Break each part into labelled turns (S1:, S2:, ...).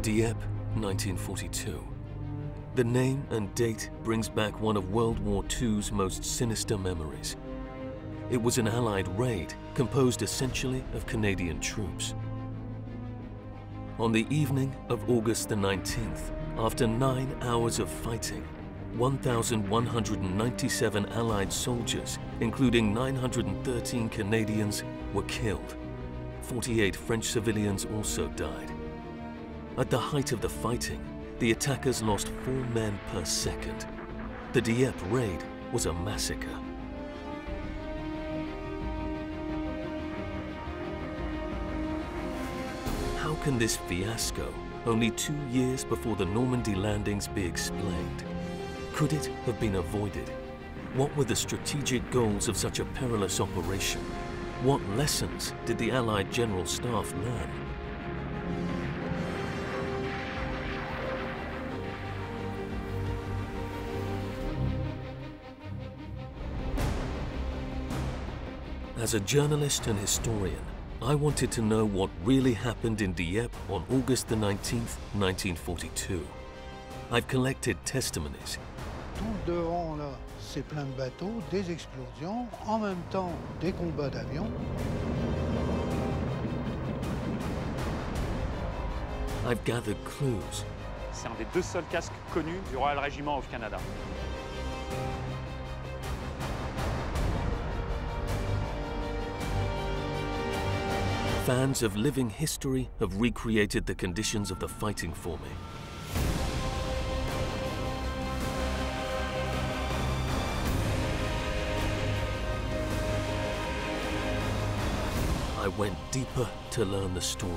S1: Dieppe, 1942. The name and date brings back one of World War II's most sinister memories. It was an Allied raid composed essentially of Canadian troops. On the evening of August the 19th, after 9 hours of fighting, 1,197 Allied soldiers, including 913 Canadians, were killed. 48 French civilians also died. At the height of the fighting, the attackers lost 4 men per second. The Dieppe Raid was a massacre. How can this fiasco, only 2 years before the Normandy landings, be explained? Could it have been avoided? What were the strategic goals of such a perilous operation? What lessons did the Allied General Staff learn? As a journalist and historian, I wanted to know what really happened in Dieppe on August the 19th, 1942. I've collected testimonies.
S2: Tout devant là, c'est plein de bateaux, des explosions, en même temps des combats d'avions.
S1: I've gathered clues.
S3: C'est un des 2 seuls casques connus du Royal Regiment of Canada.
S1: Fans of living history have recreated the conditions of the fighting for me. I went deeper to learn the story.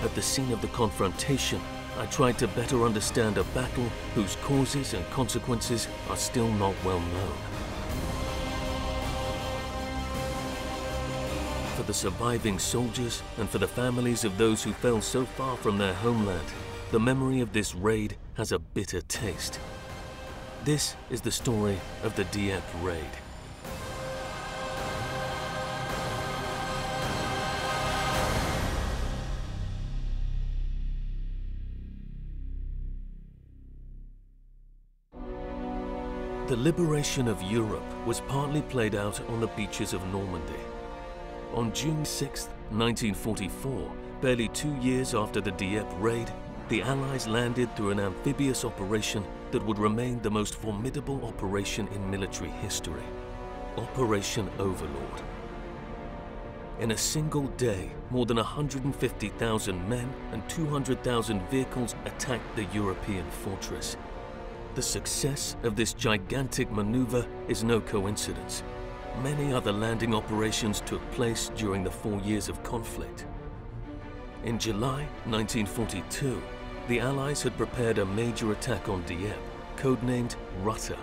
S1: At the scene of the confrontation, I tried to better understand a battle whose causes and consequences are still not well known. For the surviving soldiers and for the families of those who fell so far from their homeland, the memory of this raid has a bitter taste. This is the story of the Dieppe Raid. The liberation of Europe was partly played out on the beaches of Normandy. On June 6, 1944, barely 2 years after the Dieppe Raid, the Allies landed through an amphibious operation that would remain the most formidable operation in military history, Operation Overlord. In a single day, more than 150,000 men and 200,000 vehicles attacked the European fortress. The success of this gigantic maneuver is no coincidence. Many other landing operations took place during the 4 years of conflict. In July 1942, the Allies had prepared a major attack on Dieppe, codenamed Rutter.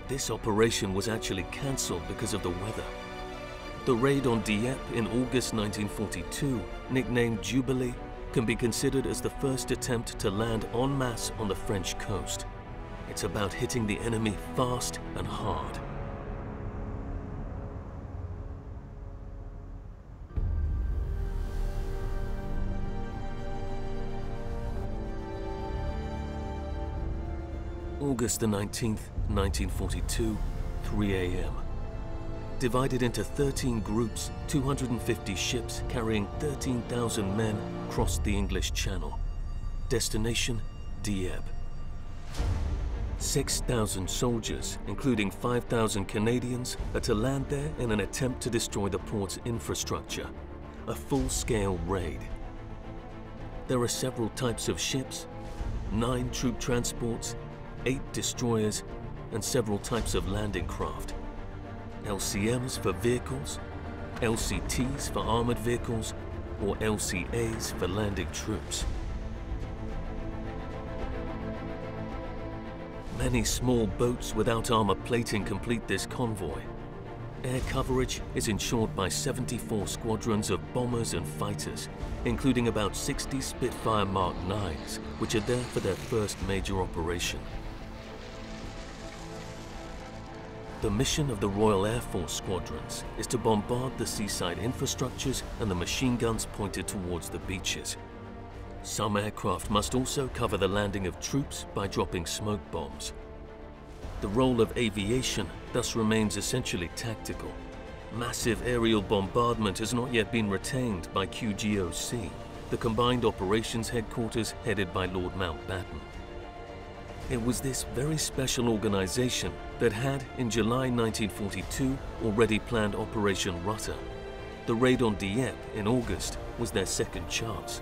S1: This operation was actually cancelled because of the weather. The raid on Dieppe in August 1942, nicknamed Jubilee, can be considered as the first attempt to land en masse on the French coast. It's about hitting the enemy fast and hard. August the 19th, 1942, 3 a.m. Divided into 13 groups, 250 ships carrying 13,000 men crossed the English Channel. Destination, Dieppe. 6,000 soldiers, including 5,000 Canadians, are to land there in an attempt to destroy the port's infrastructure. A full-scale raid. There are several types of ships, 9 troop transports, 8 destroyers, and several types of landing craft. LCMs for vehicles, LCTs for armored vehicles, or LCAs for landing troops. Many small boats without armor plating complete this convoy. Air coverage is ensured by 74 squadrons of bombers and fighters, including about 60 Spitfire Mark 9s, which are there for their first major operation. The mission of the Royal Air Force squadrons is to bombard the seaside infrastructures and the machine guns pointed towards the beaches. Some aircraft must also cover the landing of troops by dropping smoke bombs. The role of aviation thus remains essentially tactical. Massive aerial bombardment has not yet been retained by QGOC, the Combined Operations Headquarters headed by Lord Mountbatten. It was this very special organization that had, in July 1942, already planned Operation Rutter. The raid on Dieppe in August was their second chance.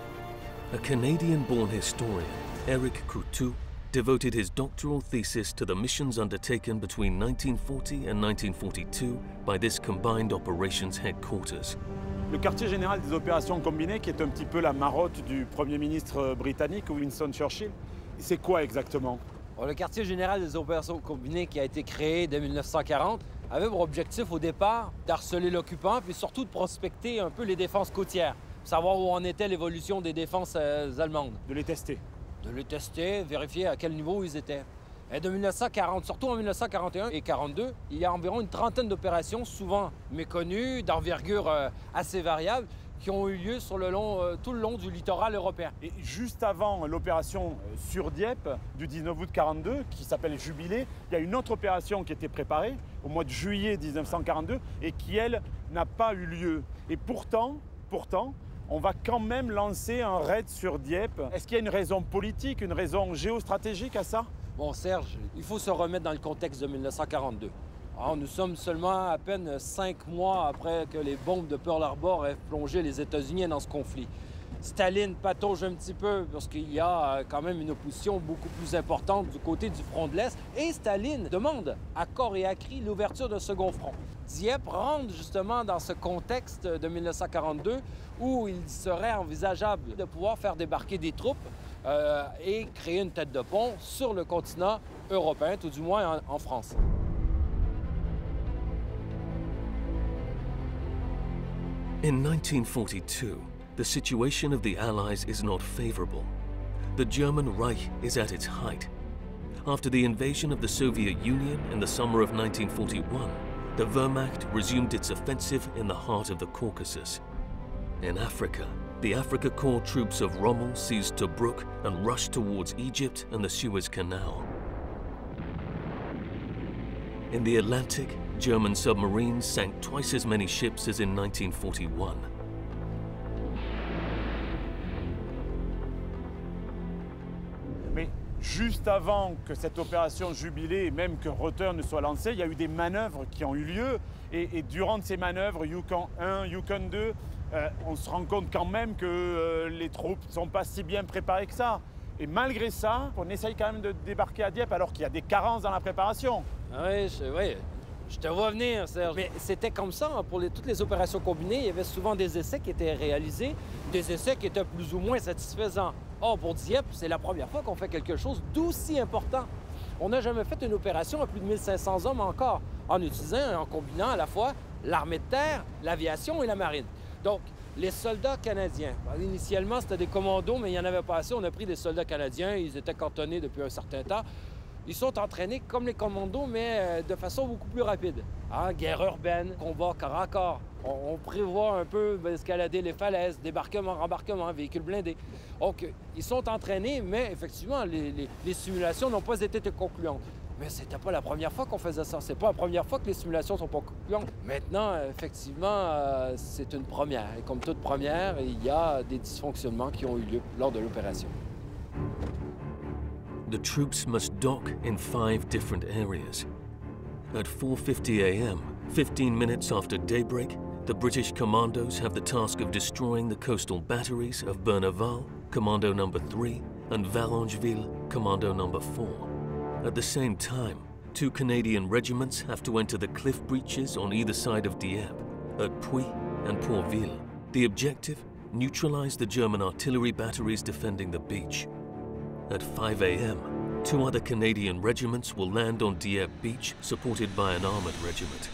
S1: A Canadian-born historian, Eric Coutu, devoted his doctoral thesis to the missions undertaken between 1940 and 1942 by this Combined Operations Headquarters.
S4: Le quartier général des opérations combinées, qui est un petit peu la marotte du Premier ministre britannique, Winston Churchill, c'est quoi exactement?
S5: Le quartier général des opérations combinées, qui a été créé dès 1940, avait pour objectif au départ d'harceler l'occupant, puis surtout de prospecter un peu les défenses côtières, savoir où en était l'évolution des défenses allemandes.
S4: De les tester.
S5: De les tester, vérifier à quel niveau ils étaient. Et de 1940, surtout en 1941 et 1942, il y a environ une trentaine d'opérations, souvent méconnues, d'envergure assez variable, qui ont eu lieu sur tout le long du littoral européen.
S4: Et juste avant l'opération sur Dieppe du 19 août 1942, qui s'appelle Jubilee, il y a une autre opération qui était préparée au mois de juillet 1942 et qui, elle, n'a pas eu lieu. Et pourtant, on va quand même lancer un raid sur Dieppe. Est-ce qu'il y a une raison politique, une raison géostratégique à ça?
S5: Bon, Serge, il faut se remettre dans le contexte de 1942. Alors, nous sommes seulement à peine 5 mois après que les bombes de Pearl Harbor aient plongé les États-Unis dans ce conflit. Staline patauge un petit peu parce qu'il y a quand même une opposition beaucoup plus importante du côté du front de l'Est. Et Staline demande à corps et à cri l'ouverture d'un second front. Dieppe rentre justement dans ce contexte de 1942 où il serait envisageable de pouvoir faire débarquer des troupes et créer une tête de pont sur le continent européen, tout du moins en France.
S1: In 1942, the situation of the Allies is not favorable. The German Reich is at its height. After the invasion of the Soviet Union in the summer of 1941, the Wehrmacht resumed its offensive in the heart of the Caucasus. In Africa, the Afrika Korps troops of Rommel seized Tobruk and rushed towards Egypt and the Suez Canal. In the Atlantic, German submarines sank twice as many ships as in 1941.
S4: Mais juste avant que cette opération Jubilee et même que Rutter ne soit lancée, il y a eu des manœuvres qui ont eu lieu. Et durant ces manœuvres, Yukon 1, Yukon 2, on se rend compte quand même que les troupes ne sont pas si bien préparées que ça. Et malgré ça, on essaye quand même de débarquer à Dieppe alors qu'il y a des carences dans la préparation.
S5: Oui, je te vois venir, Serge. Mais c'était comme ça, hein, pour toutes les opérations combinées, il y avait souvent des essais qui étaient réalisés, des essais qui étaient plus ou moins satisfaisants. Or, pour Dieppe, c'est la première fois qu'on fait quelque chose d'aussi important. On n'a jamais fait une opération à plus de 1500 hommes encore, en utilisant, en combinant à la fois l'armée de terre, l'aviation et la marine. Donc, les soldats canadiens, initialement, c'était des commandos, mais il n'y en avait pas assez. On a pris des soldats canadiens, ils étaient cantonnés depuis un certain temps. Ils sont entraînés comme les commandos, mais de façon beaucoup plus rapide. Hein? Guerre urbaine, combat corps à corps. On prévoit un peu escalader les falaises, débarquement, rembarquement, véhicules blindés. Donc, ils sont entraînés, mais effectivement, les simulations n'ont pas été concluantes. Mais c'était pas la première fois qu'on faisait ça. C'est pas la première fois que les simulations sont pas concluantes. Maintenant, effectivement, c'est une première. Et comme toute première, il y a des dysfonctionnements qui ont eu lieu lors de l'opération.
S1: The troops must dock in 5 different areas. At 4:50 a.m., 15 minutes after daybreak, the British commandos have the task of destroying the coastal batteries of Berneval, Commando No. 3, and Varangeville, Commando No. 4. At the same time, 2 Canadian regiments have to enter the cliff breaches on either side of Dieppe, at Puy and Pourville. The objective? Neutralize the German artillery batteries defending the beach. At 5 a.m., 2 other Canadian regiments will land on Dieppe Beach, supported by an armoured regiment.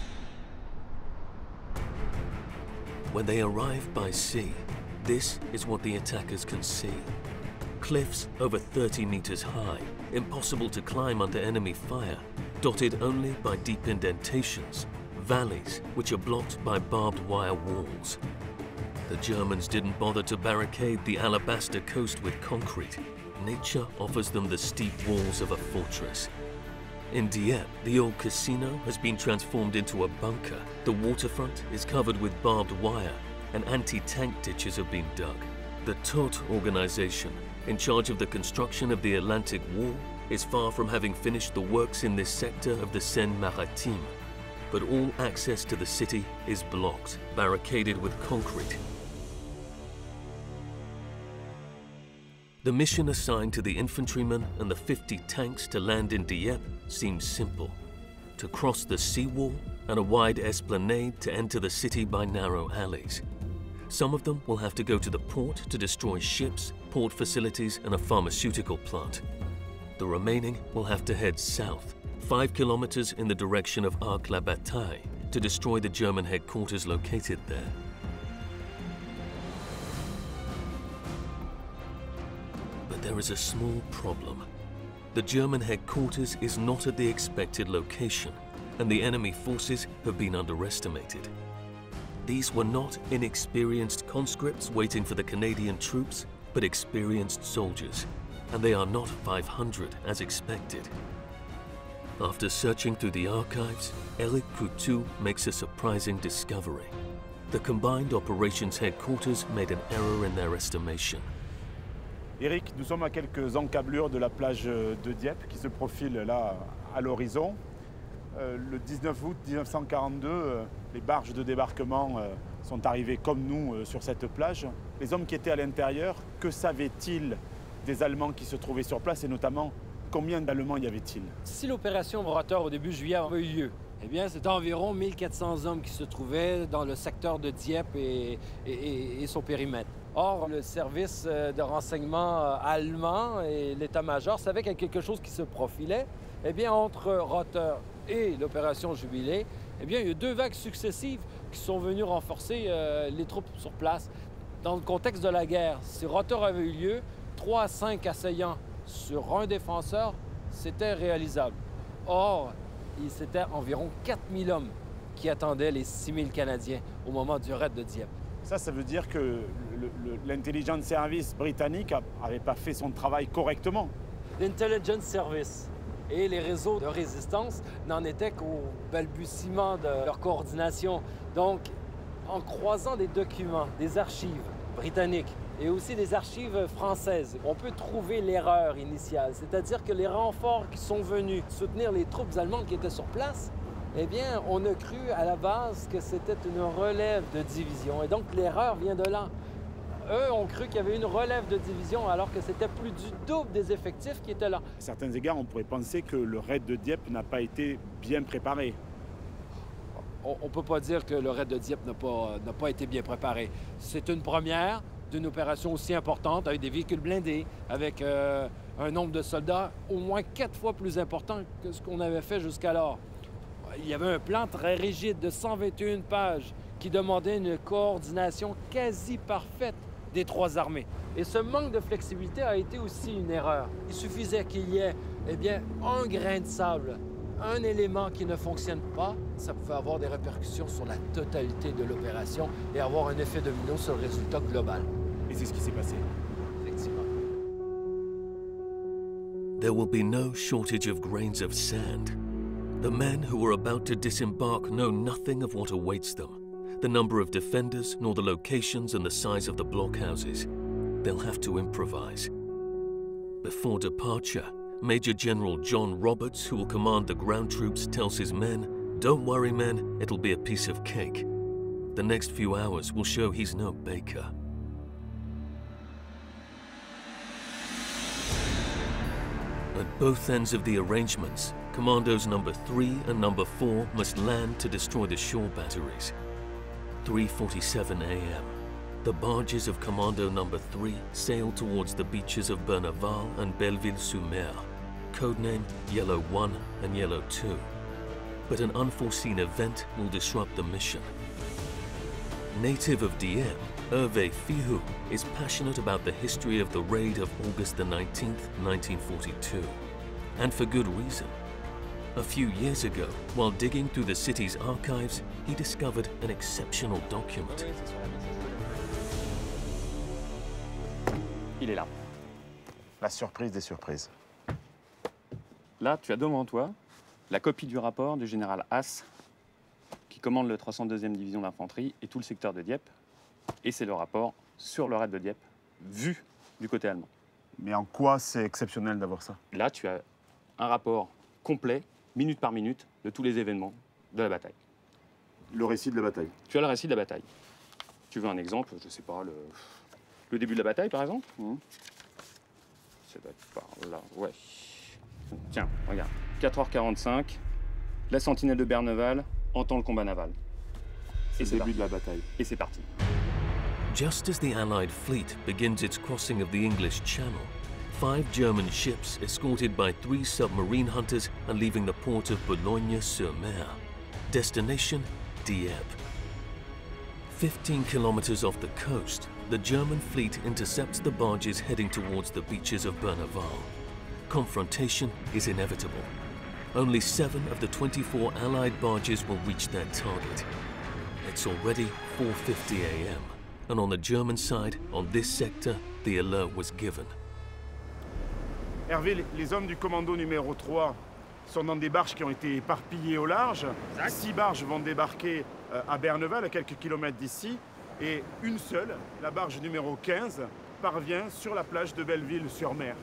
S1: When they arrive by sea, this is what the attackers can see. Cliffs over 30 meters high, impossible to climb under enemy fire, dotted only by deep indentations, valleys which are blocked by barbed wire walls. The Germans didn't bother to barricade the alabaster coast with concrete. Nature offers them the steep walls of a fortress. In Dieppe, the old casino has been transformed into a bunker. The waterfront is covered with barbed wire, and anti-tank ditches have been dug. The TOT organization, in charge of the construction of the Atlantic Wall, is far from having finished the works in this sector of the Seine-Maritime. But all access to the city is blocked, barricaded with concrete. The mission assigned to the infantrymen and the 50 tanks to land in Dieppe seems simple: to cross the seawall and a wide esplanade to enter the city by narrow alleys. Some of them will have to go to the port to destroy ships, port facilities, and a pharmaceutical plant. The remaining will have to head south, 5 kilometers in the direction of Bataille, to destroy the German headquarters located there. But there is a small problem. The German headquarters is not at the expected location, and the enemy forces have been underestimated. These were not inexperienced conscripts waiting for the Canadian troops, but experienced soldiers, and they are not 500 as expected. After searching through the archives, Eric Coutu makes a surprising discovery. The combined operations headquarters made an error in their estimation.
S4: Eric, nous sommes à quelques encablures de la plage de Dieppe qui se profile là à l'horizon. Le 19 août 1942, les barges de débarquement sont arrivées comme nous sur cette plage. Les hommes qui étaient à l'intérieur, que savaient-ils des Allemands qui se trouvaient sur place et notamment combien d'Allemands y avait-il?
S5: Si l'opération Rotor au début juillet a eu lieu, eh bien c'était environ 1400 hommes qui se trouvaient dans le secteur de Dieppe et son périmètre. Or, le service de renseignement allemand et l'état-major savaient qu'il y a quelque chose qui se profilait. Eh bien, entre Rotor et l'opération Jubilee, eh bien, il y a eu 2 vagues successives qui sont venues renforcer les troupes sur place. Dans le contexte de la guerre, si Rotor avait eu lieu, 3 à 5 assaillants sur un défenseur, c'était réalisable. Or, c'était environ 4000 hommes qui attendaient les 6000 Canadiens au moment du raid de Dieppe.
S4: Ça veut dire que l'intelligence service britannique n'avait pas fait son travail correctement.
S5: L'intelligence service et les réseaux de résistance n'en étaient qu'au balbutiement de leur coordination. Donc, en croisant des documents, des archives britanniques et aussi des archives françaises, on peut trouver l'erreur initiale. C'est-à-dire que les renforts qui sont venus soutenir les troupes allemandes qui étaient sur place, eh bien, on a cru à la base que c'était une relève de division. Et donc, l'erreur vient de là. Eux ont cru qu'il y avait une relève de division alors que c'était plus du double des effectifs qui étaient là.
S4: À certains égards, on pourrait penser que le raid de Dieppe n'a pas été bien préparé.
S5: On ne peut pas dire que le raid de Dieppe n'a pas été bien préparé. C'est une première d'une opération aussi importante avec des véhicules blindés, avec un nombre de soldats au moins 4 fois plus important que ce qu'on avait fait jusqu'alors. Il y avait un plan très rigide de 121 pages qui demandait une coordination quasi parfaite des 3 armées. Et ce manque de flexibilité a été aussi une erreur. Il suffisait qu'il y ait un grain de sable, un élément qui ne fonctionne pas, ça pouvait avoir des répercussions sur la totalité de l'opération et avoir un effet domino sur le résultat global.
S4: Et c'est ce qui s'est passé.
S5: Effectivement.
S1: There will be no shortage of grains of sand. The men who are about to disembark know nothing of what awaits them, the number of defenders, nor the locations and the size of the blockhouses. They'll have to improvise. Before departure, Major General John Roberts, who will command the ground troops, tells his men, "Don't worry, men, it'll be a piece of cake." The next few hours will show he's no baker. At both ends of the arrangements, Commandos number 3 and number 4 must land to destroy the shore batteries. 3:47 a.m. The barges of Commando number 3 sail towards the beaches of Berneval and Belleville-sur-Mer, codename Yellow 1 and Yellow 2. But an unforeseen event will disrupt the mission. Native of Dieppe, Hervé Fihou is passionate about the history of the raid of August the 19th, 1942, and for good reason. A few years ago, while digging through the city's archives, he discovered an exceptional document.
S3: Il est là.
S4: La surprise des surprises.
S3: Là, tu as devant toi la copie du rapport du général Haas, qui commande le 302e division d'infanterie et tout le secteur de Dieppe. Et c'est le rapport sur le raid de Dieppe, vu du côté allemand.
S4: Mais en quoi c'est exceptionnel d'avoir ça?
S3: Là, tu as un rapport complet, minute par minute, de tous les événements de la bataille.
S4: Le récit de la bataille.
S3: Tu as le récit de la bataille. Tu veux un exemple? Je sais pas, le début de la bataille, par exemple? Ça doit être par là, ouais. Tiens, regarde. 4h45, la sentinelle de Berneval entend le combat naval.
S4: C'est le début de la bataille.
S3: Et c'est parti.
S1: Just as the Allied fleet begins its crossing of the English Channel, 5 German ships escorted by 3 submarine hunters are leaving the port of Boulogne-sur-Mer. Destination, Dieppe. 15 kilometers off the coast, the German fleet intercepts the barges heading towards the beaches of Berneval. Confrontation is inevitable. Only 7 of the 24 Allied barges will reach their target. It's already 4:50 a.m. and on the German side, on this sector, the alert was given.
S4: Hervé, les hommes du commando numéro 3 sont dans des barges qui ont été éparpillées au large. 6 barges vont débarquer à Berneval, à quelques kilomètres d'ici, et une seule, la barge numéro 15, parvient sur la plage de Belleville-sur-Mer.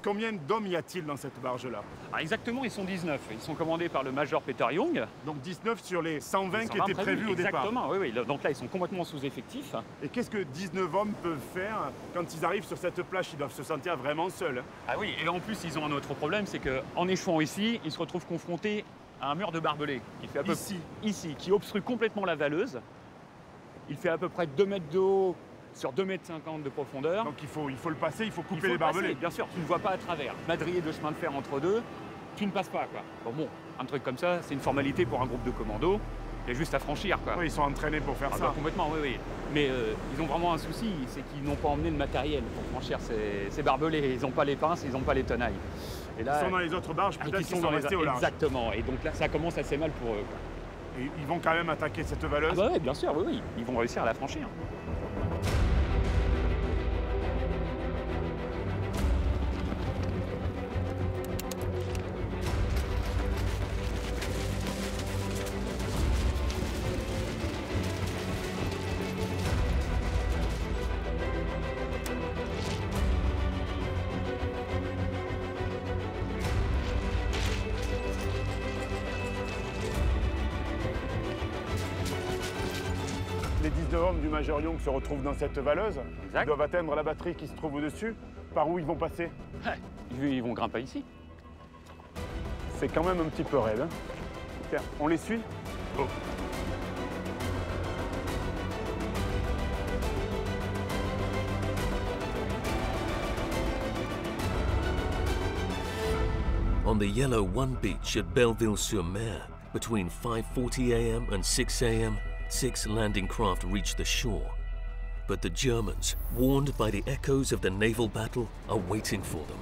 S4: Combien d'hommes y a-t-il dans cette barge-là?
S3: Exactement, ils sont 19. Ils sont commandés par le major Peter Young.
S4: Donc 19 sur les 120 qui étaient prévus au départ.
S3: Exactement, oui. Donc là, ils sont complètement sous-effectifs.
S4: Et qu'est-ce que 19 hommes peuvent faire quand ils arrivent sur cette plage? Ils doivent se sentir vraiment seuls.
S3: Ah oui, et en plus, ils ont un autre problème, c'est qu'en échouant ici, ils se retrouvent confrontés à un mur de barbelés. Qui fait ici, qui obstrue complètement la valeuse. Il fait à peu près 2 mètres de haut sur 2,50 m de profondeur.
S4: Donc il faut le passer, il faut couper les barbelés.
S3: Bien sûr, tu ne vois pas à travers. Madrier de chemin de fer entre deux, tu ne passes pas, quoi. Bon, un truc comme ça, c'est une formalité pour un groupe de commandos. Il y a juste à franchir, quoi.
S4: Oui, ils sont entraînés pour faire ça.
S3: Bah, complètement, oui. Mais ils ont vraiment un souci, c'est qu'ils n'ont pas emmené le matériel pour franchir ces barbelés. Ils n'ont pas les pinces, ils n'ont pas les tenailles. Et là,
S4: ils sont dans les autres barges, peut-être qu'ils sont restés au large.
S3: Exactement, et donc là, ça commence assez mal pour eux, quoi.
S4: Et ils vont quand même attaquer cette valeuse?
S3: Ah bah oui, bien sûr, oui. Ils vont réussir à la franchir.
S4: Les 19 hommes du Major Young se retrouvent dans cette valeuse.
S3: Exact.
S4: Ils doivent atteindre la batterie qui se trouve au-dessus. Par où ils vont passer?
S3: Ils vont grimper ici.
S4: C'est quand même un petit peu raide. Hein. Tiens, on les suit? Oh.
S1: On the Yellow 1 beach at Belleville-sur-Mer, between 5:40 a.m. and 6 a.m., 6 landing craft reach the shore. But the Germans, warned by the echoes of the naval battle, are waiting for them.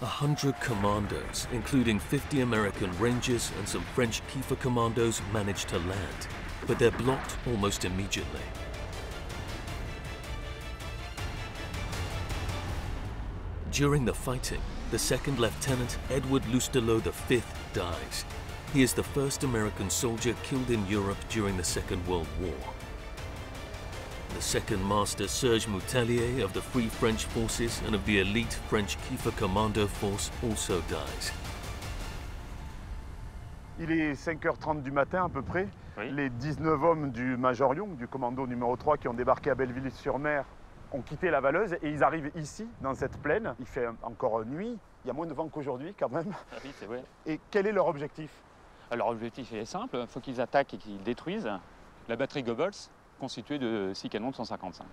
S1: 100 commandos, including 50 American Rangers and some French Kiefer commandos, manage to land, but they're blocked almost immediately. During the fighting, the second lieutenant, Edward Lustelot V, dies. He is the first American soldier killed in Europe during the Second World War. The second master, Serge Tignères of the Free French Forces and of the elite French Kiefer Commando Force, also dies.
S4: Il est 5h30 du matin à peu près.
S3: Oui.
S4: Les 19 hommes du Major Young, du commando numéro 3, qui ont débarqué à Belleville-sur-Mer, ont quitté la valeuse et ils arrivent ici, dans cette plaine. Il fait encore nuit, il y a moins de vent qu'aujourd'hui quand même.
S3: Ah oui, c'est vrai.
S4: Et quel est leur objectif?
S3: Alors l'objectif est simple, il faut qu'ils attaquent et qu'ils détruisent la batterie Goebbels, constituée de 6 canons de 155.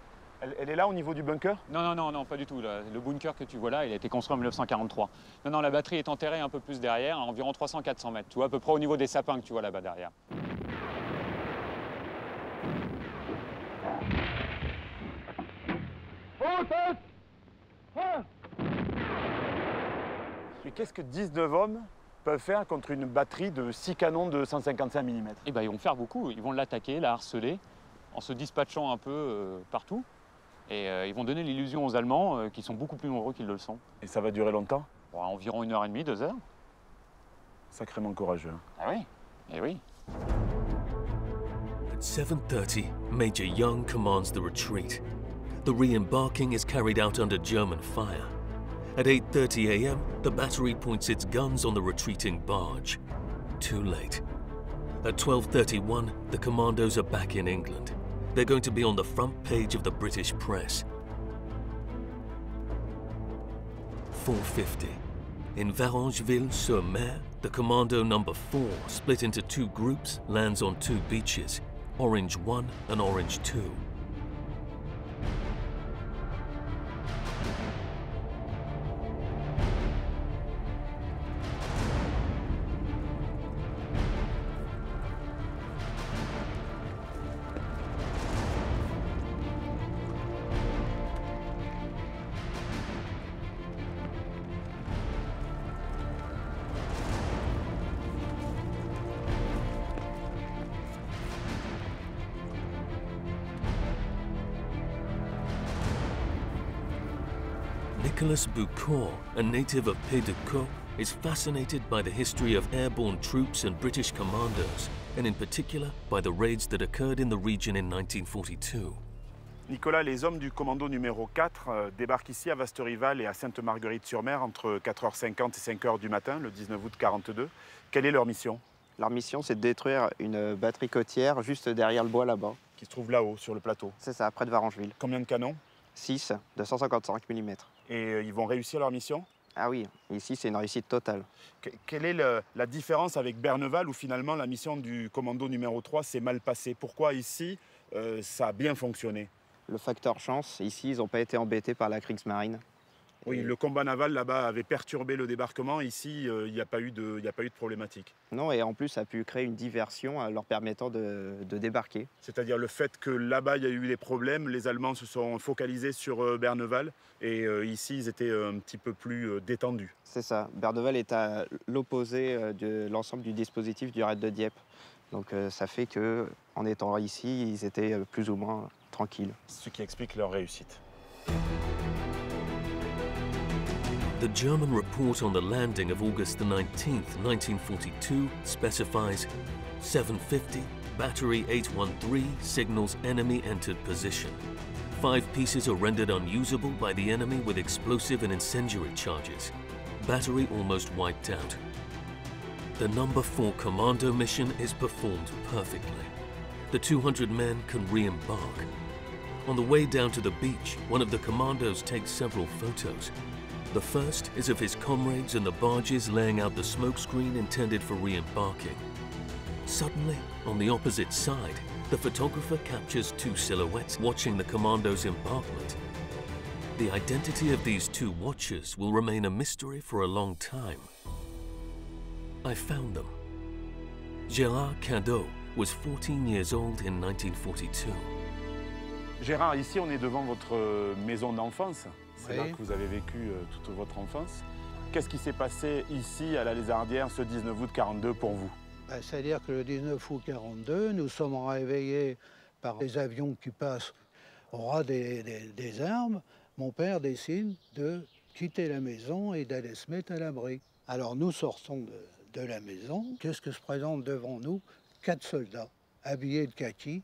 S4: Elle est là au niveau du bunker?
S3: Non, pas du tout. Le bunker que tu vois là, il a été construit en 1943. Non, la batterie est enterrée un peu plus derrière, à environ 300-400 mètres. Tu vois, à peu près au niveau des sapins que tu vois là-bas derrière.
S4: Mais qu'est-ce que 19 hommes peuvent faire contre une batterie de 6 canons de 155 mm?
S3: Eh ben, ils vont faire beaucoup. Ils vont l'attaquer, la harceler, en se dispatchant un peu partout. Et ils vont donner l'illusion aux Allemands qu'ils sont beaucoup plus nombreux qu'ils le sont.
S4: Et ça va durer longtemps?
S3: Bon, environ 1h30, 2 heures.
S4: Sacrément courageux.
S3: Ah oui, eh oui.
S1: At 7:30, Major Young commands the retreat. The re-embarking is carried out under German fire. At 8:30 a.m., the battery points its guns on the retreating barge. Too late. At 12:31, the commandos are back in England. They're going to be on the front page of the British press. 4:50. In Varangeville-sur-Mer, the commando number 4, split into 2 groups, lands on 2 beaches, Orange 1 and Orange 2. Nicolas Bucor, a native of Pays de Caux, is fascinated by the history of airborne troops and British commandos, and in particular by the raids that occurred in the region in 1942.
S4: Nicolas, les hommes du commando numéro 4 débarquent ici à Vaste-Rival et à Sainte-Marguerite-sur-Mer entre 4h50 et 5h du matin, le 19 août 1942. Quelle est leur mission?
S6: Leur mission, c'est de détruire une batterie côtière juste derrière le bois là-bas.
S4: Qui se trouve là-haut, sur le plateau.
S6: C'est ça, près de Varangeville.
S4: Combien de canons?
S6: 6 de 155 mm.
S4: Et ils vont réussir leur mission?
S6: Ah oui, ici c'est une réussite totale.
S4: Quelle est la différence avec Berneval où finalement la mission du commando numéro 3 s'est mal passée? Pourquoi ici ça a bien fonctionné?
S6: Le facteur chance, ici ils n'ont pas été embêtés par la Kriegsmarine.
S4: Oui, le combat naval là-bas avait perturbé le débarquement. Ici, il n'y a pas eu de problématique.
S6: Non, et en plus ça a pu créer une diversion leur permettant de débarquer.
S4: C'est-à-dire le fait que là-bas il y a eu des problèmes, les Allemands se sont focalisés sur Berneval et ici ils étaient un petit peu plus détendus.
S6: C'est ça, Berneval est à l'opposé de l'ensemble du dispositif du raid de Dieppe. Donc ça fait qu'en étant ici, ils étaient plus ou moins tranquilles.
S4: Ce qui explique leur réussite.
S1: The German report on the landing of August the 19th, 1942 specifies 7:50, Battery 813 signals enemy entered position. 5 pieces are rendered unusable by the enemy with explosive and incendiary charges. Battery almost wiped out. The number 4 commando mission is performed perfectly. The 200 men can re-embark. On the way down to the beach, one of the commandos takes several photos. The first is of his comrades and the barges laying out the smokescreen intended for re-embarking. Suddenly, on the opposite side, the photographer captures 2 silhouettes watching the commandos' embarkment. The identity of these 2 watchers will remain a mystery for a long time. I found them. Gérard Cadeau was 14 years old in 1942.
S4: Gérard, ici on est devant votre maison d'enfance. C'est là
S2: Oui.
S4: que vous avez vécu toute votre enfance. Qu'est-ce qui s'est passé ici à la Lézardière ce 19 août 1942 pour vous?
S2: C'est-à-dire que le 19 août 1942, nous sommes réveillés par des avions qui passent au ras des armes. Mon père décide de quitter la maison et d'aller se mettre à l'abri. Alors nous sortons de la maison. Qu'est-ce que se présente devant nous? 4 soldats, habillés de kaki,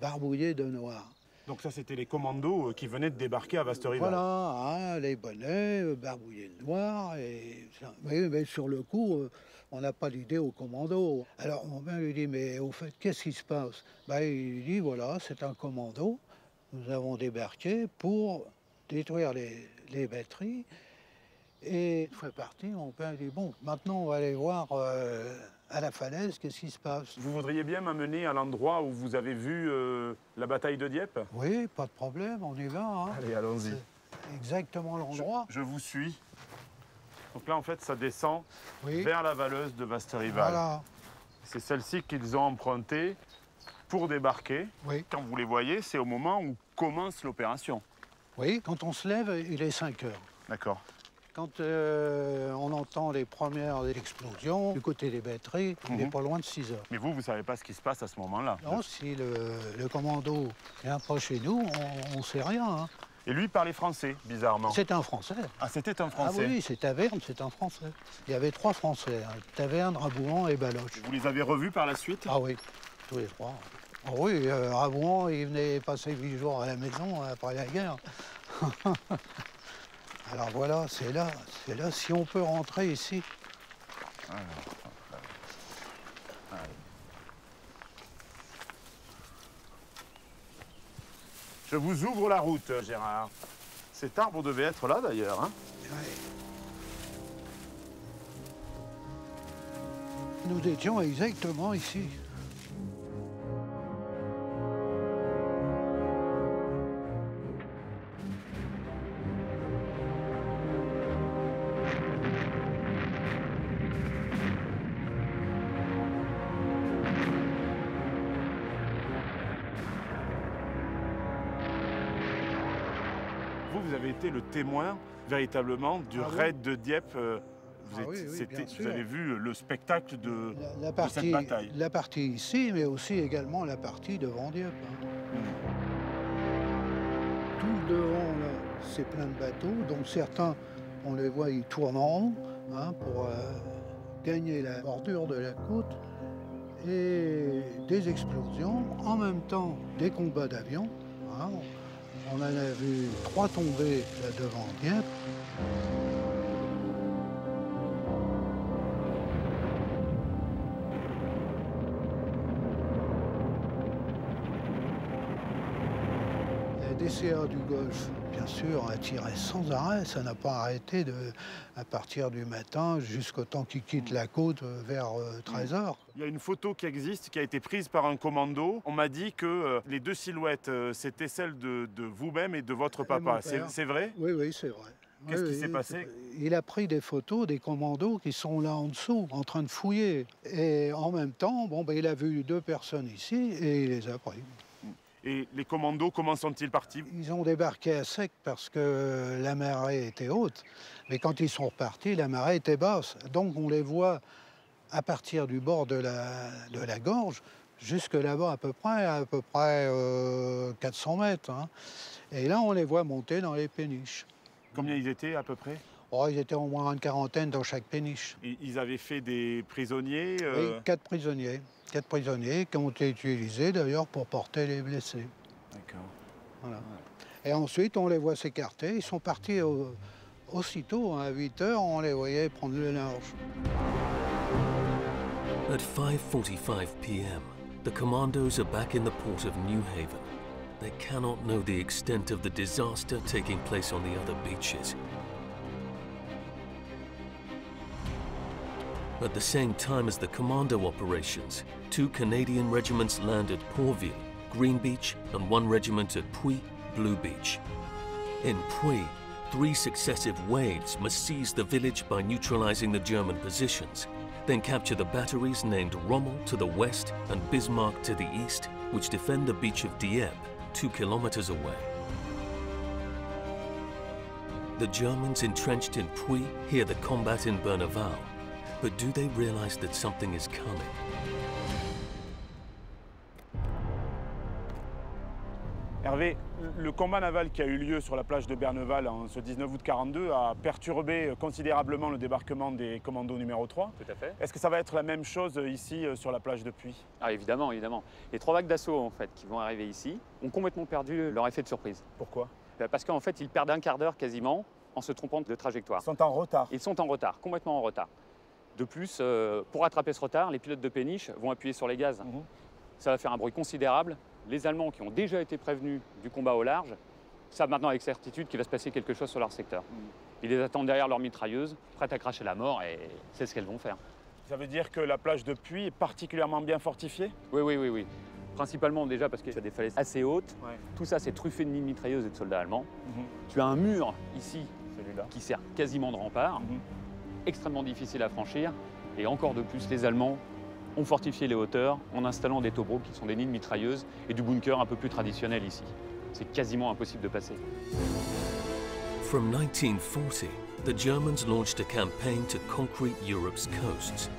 S2: barbouillés de noir.
S4: Donc ça, c'était les commandos qui venaient de débarquer à Vaste-Rival.
S2: Voilà, hein, les bonnets, barbouillés de noir. Mais sur le coup, on n'a pas d'idée au commando. Alors mon père lui dit, mais au fait, qu'est-ce qui se passe? Il dit, voilà, c'est un commando. Nous avons débarqué pour détruire les batteries. Et une fois parti, mon père dit, bon, maintenant on va aller voir à la falaise, qu'est-ce qui se passe?
S4: Vous voudriez bien m'amener à l'endroit où vous avez vu la bataille de Dieppe?
S2: Oui, pas de problème, on y va. Hein.
S4: Allez, allons-y.
S2: C'est exactement l'endroit.
S4: Je vous suis. Donc là, en fait, ça descend
S2: Oui.
S4: vers la valeuse de Vaste-Rival.
S2: Voilà.
S4: C'est celle-ci qu'ils ont empruntée pour débarquer.
S2: Oui.
S4: Quand vous les voyez, c'est au moment où commence l'opération.
S2: Oui, quand on se lève, il est 5 heures.
S4: D'accord.
S2: Quand on entend les premières explosions du côté des batteries, il n'est pas loin de 6 heures.
S4: Mais vous ne savez pas ce qui se passe à ce moment-là?
S2: Non, si le commando vient proche chez nous, on ne sait rien. Hein.
S4: Et lui parlait français, bizarrement.
S2: C'est un Français.
S4: Ah, c'était un Français?
S2: Ah oui, c'est Taverne, c'est un Français. Il y avait 3 Français, hein. Taverne, Rabouan et Baloche.
S4: Vous les avez revus par la suite?
S2: Ah oui, tous les 3. Ah oui, Rabouan, il venait passer 8 jours à la maison après la guerre. Alors voilà, c'est là, si on peut rentrer ici.
S4: Je vous ouvre la route, Gérard. Cet arbre devait être là, d'ailleurs. Hein?
S2: Ouais. Nous étions exactement ici.
S4: Vous avez été le témoin, véritablement, du raid de Dieppe. Vous avez vu le spectacle de cette bataille.
S2: La partie ici, mais aussi également la partie devant Dieppe. Hein. Tout le devant, là, c'est plein de bateaux, dont certains, on les voit, ils tournent en rond hein, pour gagner la bordure de la côte. Et des explosions, en même temps des combats d'avions. Hein. On en a vu 3 tomber là devant Dieppe. La DCA du Golfe, bien sûr, a tiré sans arrêt. Ça n'a pas arrêté à partir du matin jusqu'au temps qu'ils quittent la côte vers 13 h.
S4: Il y a une photo qui existe, qui a été prise par un commando. On m'a dit que les 2 silhouettes, c'était celle de vous-même et de votre papa. C'est vrai?
S2: Oui, oui, c'est vrai.
S4: Qu'est-ce qui s'est passé?
S2: Il a pris des photos des commandos qui sont là en dessous, en train de fouiller. Et en même temps, il a vu 2 personnes ici et il les a pris.
S4: Et les commandos, comment sont-ils partis?
S2: Ils ont débarqué à sec parce que la marée était haute. Mais quand ils sont repartis, la marée était basse. Donc on les voit à partir du bord de la gorge jusque là-bas à peu près 400 mètres. Hein. Et là, on les voit monter dans les péniches.
S4: Combien ils étaient à peu près?
S2: Oh, ils étaient au moins une quarantaine dans chaque péniche.
S4: Et ils avaient fait des prisonniers
S2: Oui, 4 prisonniers. 4 prisonniers qui ont été utilisés d'ailleurs pour porter les blessés.
S4: D'accord.
S2: Voilà. Ouais. Et ensuite, on les voit s'écarter. Ils sont partis aussitôt, hein, à 8 h, on les voyait prendre le large.
S1: At 5:45 p.m., the commandos are back in the port of New Haven. They cannot know the extent of the disaster taking place on the other beaches. At the same time as the commando operations, 2 Canadian regiments land at Pourville, Green Beach, and 1 regiment at Puy, Blue Beach. In Puy, 3 successive waves must seize the village by neutralizing the German positions, then capture the batteries named Rommel to the west and Bismarck to the east, which defend the beach of Dieppe, 2 kilometers away. The Germans entrenched in Puy hear the combat in Berneval, but do they realize that something is coming?
S4: Hervé, le combat naval qui a eu lieu sur la plage de Berneval en ce 19 août 42 a perturbé considérablement le débarquement des commandos numéro 3.
S3: Tout à fait.
S4: Est-ce que ça va être la même chose ici sur la plage de Puy?
S3: Ah évidemment, évidemment. Les 3 vagues d'assaut en fait qui vont arriver ici ont complètement perdu leur effet de surprise.
S4: Pourquoi?
S3: Parce qu'en fait, ils perdent un quart d'heure quasiment en se trompant de trajectoire.
S4: Ils sont en retard.
S3: Ils sont en retard, complètement en retard. De plus, pour rattraper ce retard, les pilotes de péniche vont appuyer sur les gaz. Ça va faire un bruit considérable. Les Allemands, qui ont déjà été prévenus du combat au large, savent maintenant avec certitude qu'il va se passer quelque chose sur leur secteur. Ils les attendent derrière leurs mitrailleuses, prêtes à cracher la mort, et c'est ce qu'elles vont faire.
S4: Ça veut dire que la plage de Puy est particulièrement bien fortifiée?
S3: Oui. Principalement déjà parce qu'il y a des falaises assez hautes.
S4: Ouais.
S3: Tout ça, c'est truffé de mines mitrailleuses et de soldats allemands. Tu as un mur ici,
S4: celui-là,
S3: qui sert quasiment de rempart, extrêmement difficile à franchir. Et encore de plus, les Allemands ont fortifié les hauteurs en installant des Tobro qui sont des mines mitrailleuses et du bunker un peu plus traditionnel ici. C'est quasiment impossible de passer.
S1: From 1940, the Germans launched a campaign to concrete Europe's coasts.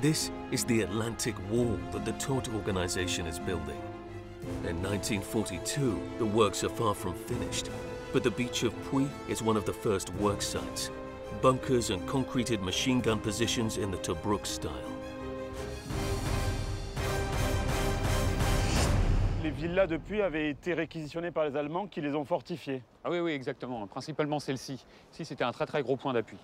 S1: This is the Atlantic Wall that the Todt organization is building. In 1942, the works are far from finished, but the beach of Puy is one of the first work sites. Bunkers and concreted machine gun positions in the Tobruk style.
S4: Les villas de Puy avaient été réquisitionnées par les Allemands qui les ont fortifiées.
S3: Ah oui, oui, exactement. Principalement celle-ci. Ici, c'était un très gros point d'appui.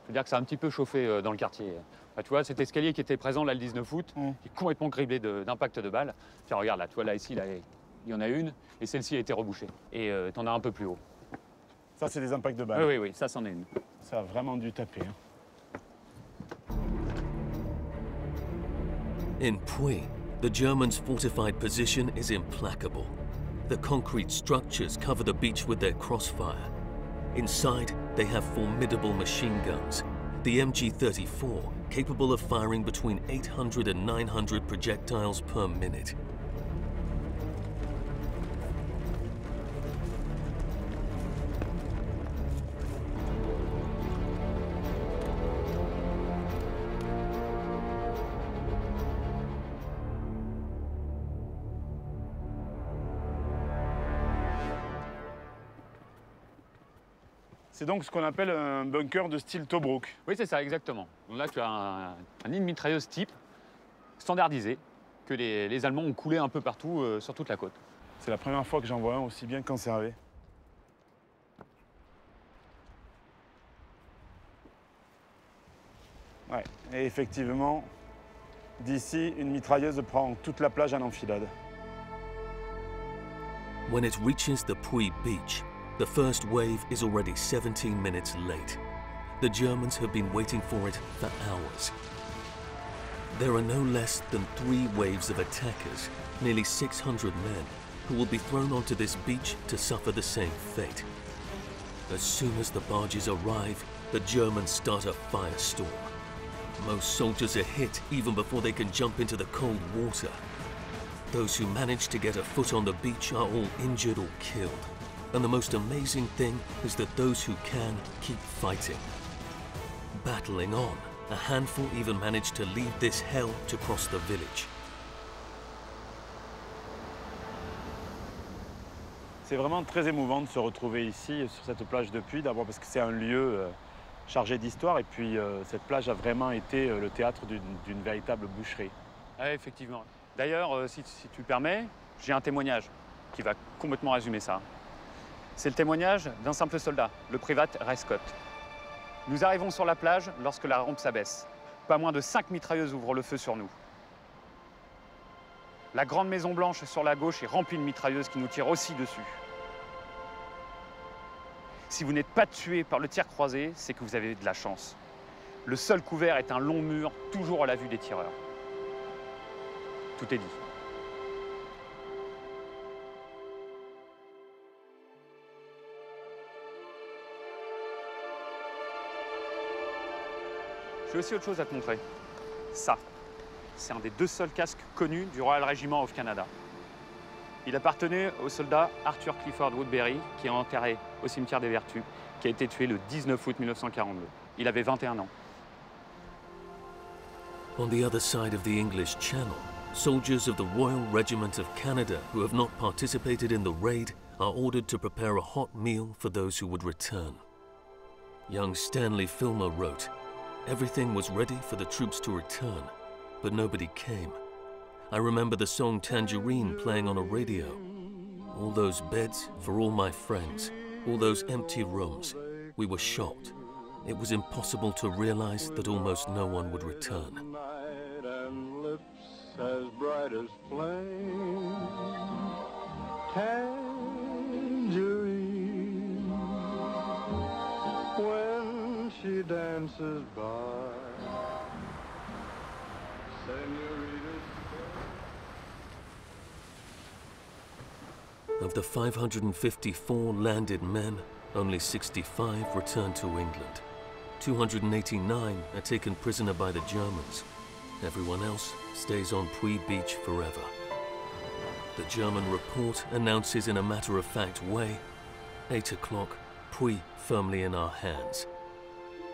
S3: Je veux dire que ça a un petit peu chauffé dans le quartier. Bah, tu vois, cet escalier qui était présent là le 19 août, qui est complètement criblé d'impact de balles. Tiens, regarde là, tu vois là ici, là, il y en a une, et celle-ci a été rebouchée. Et t'en as un peu plus haut.
S4: Ça, c'est des impacts de balles.
S3: Oui, oui, ça, c'en est une.
S4: Ça a vraiment dû taper.
S1: In Puy, the Germans' fortified position is implacable. The concrete structures cover the beach with their crossfire. Inside, they have formidable machine guns. The MG-34, capable of firing between 800 and 900 projectiles per minute.
S4: C'est donc ce qu'on appelle un bunker de style Tobruk.
S3: Oui, c'est ça, exactement. Donc là, tu as un nid de mitrailleuse type, standardisé, que les Allemands ont coulé un peu partout, sur toute la côte.
S4: C'est la première fois que j'en vois un aussi bien conservé. Ouais, et effectivement, d'ici, une mitrailleuse prend toute la plage en enfilade.
S1: When it reaches the Puy beach, the first wave is already 17 minutes late. The Germans have been waiting for it for hours. There are no less than 3 waves of attackers, nearly 600 men, who will be thrown onto this beach to suffer the same fate. As soon as the barges arrive, the Germans start a firestorm. Most soldiers are hit even before they can jump into the cold water. Those who manage to get a foot on the beach are all injured or killed. And the most amazing thing is that those who can keep fighting. Battling on, a handful even manage to leave this hell to cross the village.
S4: C'est vraiment très émouvant de se retrouver ici, sur cette plage de Puy, d'abord parce que c'est un lieu chargé d'histoire, et puis cette plage a vraiment été le théâtre d'une véritable boucherie.
S3: Ah, effectivement. D'ailleurs, si tu le permets, j'ai un témoignage qui va complètement résumer ça. C'est le témoignage d'un simple soldat, le private Rescott. Nous arrivons sur la plage lorsque la rampe s'abaisse. Pas moins de 5 mitrailleuses ouvrent le feu sur nous. La grande maison blanche sur la gauche est remplie de mitrailleuses qui nous tirent aussi dessus. Si vous n'êtes pas tué par le tir croisé, c'est que vous avez de la chance. Le seul couvert est un long mur, toujours à la vue des tireurs. Tout est dit. J'ai aussi autre chose à te montrer. Ça, c'est un des 2 seuls casques connus du Royal Regiment of Canada. Il appartenait au soldat Arthur Clifford Woodbury, qui est enterré au cimetière des Vertus, qui a été tué le 19 août 1942. Il avait 21 ans.
S1: On the other side of the English Channel, soldiers of the Royal Regiment of Canada who have not participated in the raid are ordered to prepare a hot meal for those who would return. Young Stanley Filmer wrote, "Everything was ready for the troops to return, but nobody came. I remember the song Tangerine playing on a radio. All those beds for all my friends, all those empty rooms. We were shocked. It was impossible to realize that almost no one would return."
S7: As bright as flame, tangerine, when she dances by,
S1: Of the 554 landed men, only 65 returned to England. 289 are taken prisoner by the Germans. Everyone else stays on Puy Beach forever. The German report announces in a matter-of-fact way, 8 o'clock, Puy firmly in our hands.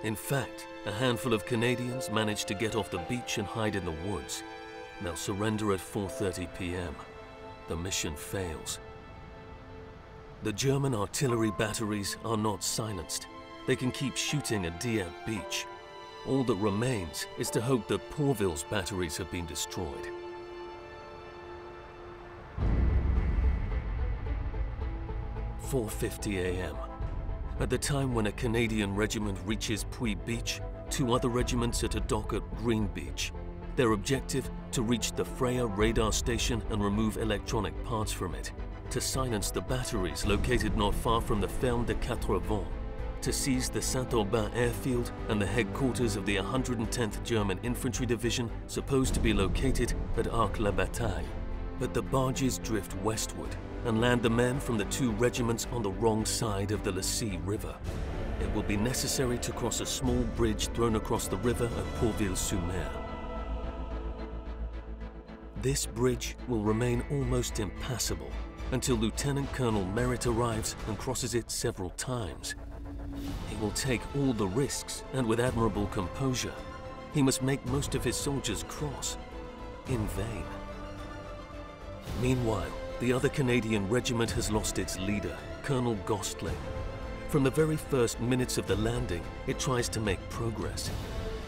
S1: In fact, a handful of Canadians managed to get off the beach and hide in the woods. They'll surrender at 4:30 p.m. The mission fails. The German artillery batteries are not silenced. They can keep shooting at Dieppe Beach. All that remains is to hope that Pourville's batteries have been destroyed. – 4:50 a.m. At the time when a Canadian regiment reaches Puy Beach, 2 other regiments at a dock at Green Beach. Their objective, to reach the Freya radar station and remove electronic parts from it, to silence the batteries located not far from the Ferme de Quatre Vents, to seize the Saint-Aubin airfield and the headquarters of the 110th German Infantry Division, supposed to be located at Arc-la-Bataille. But the barges drift westward and land the men from the 2 regiments on the wrong side of the Lacy River. It will be necessary to cross a small bridge thrown across the river at Pourville-sur-Mer. This bridge will remain almost impassable until Lieutenant Colonel Merritt arrives and crosses it several times. He will take all the risks, and with admirable composure, he must make most of his soldiers cross, in vain. Meanwhile, the other Canadian regiment has lost its leader, Colonel Gostling. From the very first minutes of the landing, it tries to make progress.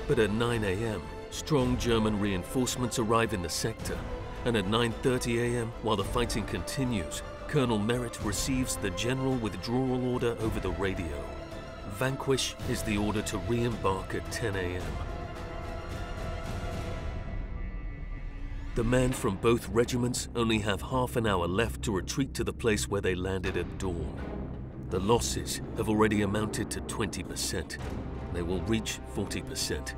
S1: But at 9 a.m., strong German reinforcements arrive in the sector, and at 9:30 a.m., while the fighting continues, Colonel Merritt receives the general withdrawal order over the radio. Vanquish is the order to re-embark at 10 a.m. The men from both regiments only have half an hour left to retreat to the place where they landed at dawn. The losses have already amounted to 20%. They will reach 40%.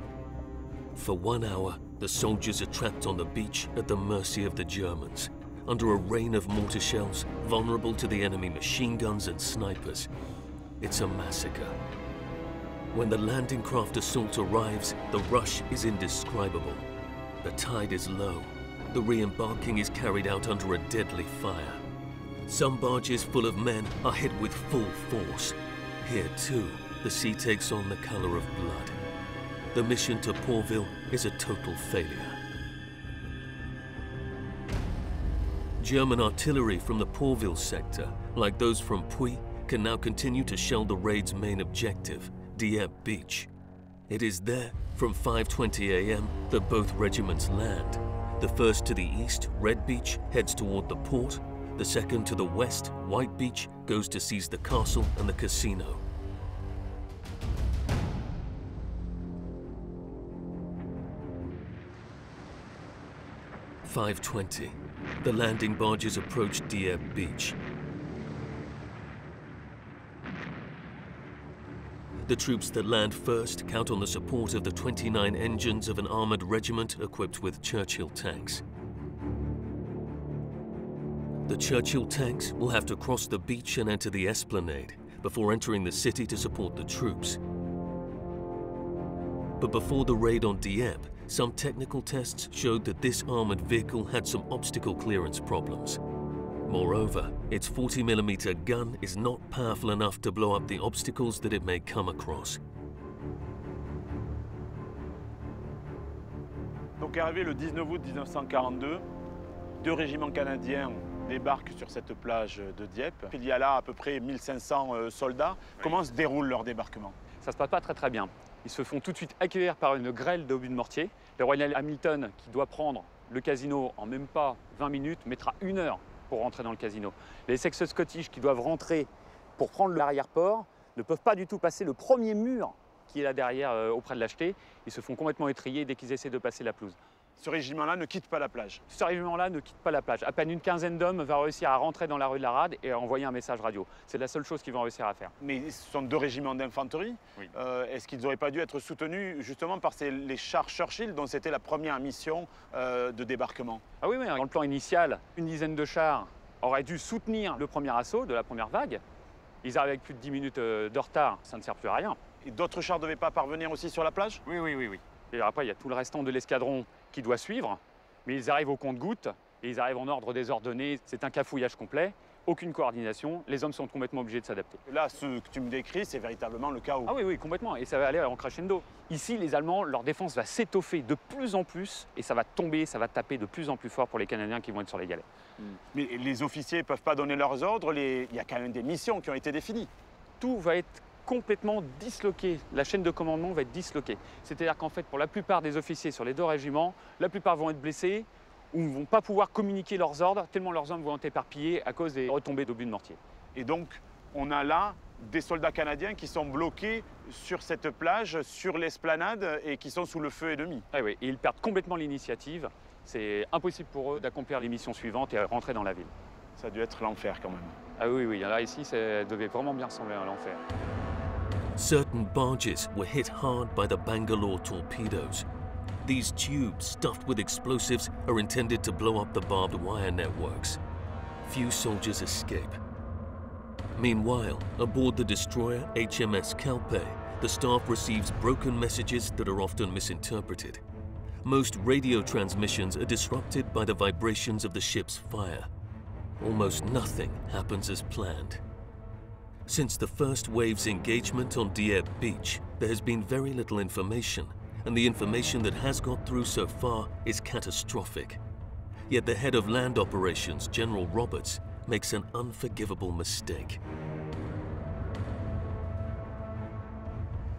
S1: For 1 hour, the soldiers are trapped on the beach at the mercy of the Germans, under a rain of mortar shells, vulnerable to the enemy machine guns and snipers. It's a massacre. When the landing craft assault arrives, the rush is indescribable. The tide is low. The re-embarking is carried out under a deadly fire. Some barges full of men are hit with full force. Here too, the sea takes on the color of blood. The mission to Pourville is a total failure. German artillery from the Pourville sector, like those from Puy, can now continue to shell the raid's main objective, Dieppe Beach. It is there, from 5:20 a.m., that both regiments land. The first to the east, Red Beach, heads toward the port. The second to the west, White Beach, goes to seize the castle and the casino. – 5:20. The landing barges approach Dieppe Beach. The troops that land first count on the support of the 29 engines of an armored regiment equipped with Churchill tanks. The Churchill tanks will have to cross the beach and enter the esplanade before entering the city to support the troops. But before the raid on Dieppe, some technical tests showed that this armored vehicle had some obstacle clearance problems. Moreover, its 40mm gun is not powerful enough to blow up the obstacles that it may come across.
S4: Donc arrivé le 19 août 1942, 2 régiments canadiens débarquent sur cette plage de Dieppe. Il y a là à peu près 1500 soldats. Comment se déroule leur débarquement?
S3: Ça se passe pas très bien. Ils se font tout de suite accueillir par une grêle d'obus de mortier. Le Royal Hamilton, qui doit prendre le casino en même pas 20 minutes, mettra 1 heure pour rentrer dans le casino. Les Essex Scottish qui doivent rentrer pour prendre l'arrière-port ne peuvent pas du tout passer le premier mur qui est là derrière auprès de l'acheté. Ils se font complètement étriller dès qu'ils essaient de passer la pelouse.
S4: Ce régiment-là ne quitte pas la plage.
S3: Ce régiment-là ne quitte pas la plage. À peine une quinzaine d'hommes va réussir à rentrer dans la rue de la Rade et à envoyer un message radio. C'est la seule chose qu'ils vont réussir à faire.
S4: Mais ce sont 2 régiments d'infanterie.
S3: Oui.
S4: Est-ce qu'ils n'auraient pas dû être soutenus justement par les chars Churchill dont c'était la première mission de débarquement?
S3: Ah oui, dans le plan initial, une dizaine de chars auraient dû soutenir le premier assaut de la première vague. Ils arrivent avec plus de 10 minutes de retard, ça ne sert plus à rien.
S4: Et d'autres chars ne devaient pas parvenir aussi sur la plage?
S3: Oui. Et après, il y a tout le restant de l'escadron qui doit suivre, mais ils arrivent au compte-gouttes et ils arrivent en ordre désordonné. C'est un cafouillage complet. aucune coordination, les hommes sont complètement obligés de s'adapter.
S4: Là, ce que tu me décris, c'est véritablement le chaos.
S3: Ah oui, oui, complètement, et ça va aller en crescendo. Ici, les Allemands, leur défense va s'étoffer de plus en plus, et ça va tomber, ça va taper de plus en plus fort pour les Canadiens qui vont être sur les galets.
S4: Mais les officiers ne peuvent pas donner leurs ordres, il y a quand même des missions qui ont été définies.
S3: Tout va être complètement disloqué, la chaîne de commandement va être disloquée. C'est-à-dire qu'en fait, pour la plupart des officiers sur les deux régiments, la plupart vont être blessés, ou ne vont pas pouvoir communiquer leurs ordres, tellement leurs hommes vont être éparpillés à cause des retombées d'obus de mortier.
S4: Et donc, on a là des soldats canadiens qui sont bloqués sur cette plage, sur l'esplanade, et qui sont sous le feu ennemi.
S3: Ah oui, et ils perdent complètement l'initiative. C'est impossible pour eux d'accomplir les missions suivantes et rentrer dans la ville.
S4: Ça a dû être l'enfer quand même.
S3: Ah oui, oui, là ici, ça devait vraiment bien ressembler à l'enfer.
S1: Certain barges were hit hard by the Bangalore torpedoes. These tubes stuffed with explosives are intended to blow up the barbed wire networks. Few soldiers escape. Meanwhile, aboard the destroyer HMS Calpe, the staff receives broken messages that are often misinterpreted. Most radio transmissions are disrupted by the vibrations of the ship's fire. Almost nothing happens as planned. Since the first wave's engagement on Dieppe Beach, there has been very little information, and the information that has got through so far is catastrophic. Yet the head of land operations, General Roberts, makes an unforgivable mistake.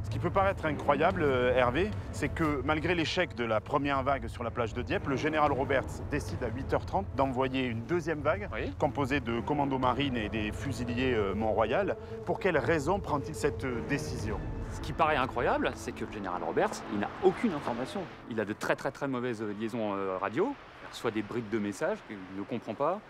S4: Ce qui peut paraître incroyable, Hervé, c'est que malgré l'échec de la première vague sur la plage de Dieppe, le général Roberts décide à 8h30 d'envoyer une deuxième vague, composée de commandos marines et des fusiliers Mont-Royal. Pour quelle raison prend-il cette décision?
S3: Ce qui paraît incroyable, c'est que le général Roberts, il n'a aucune information. Il a de très mauvaises liaisons radio, il reçoit des brides de messages qu'il ne comprend pas.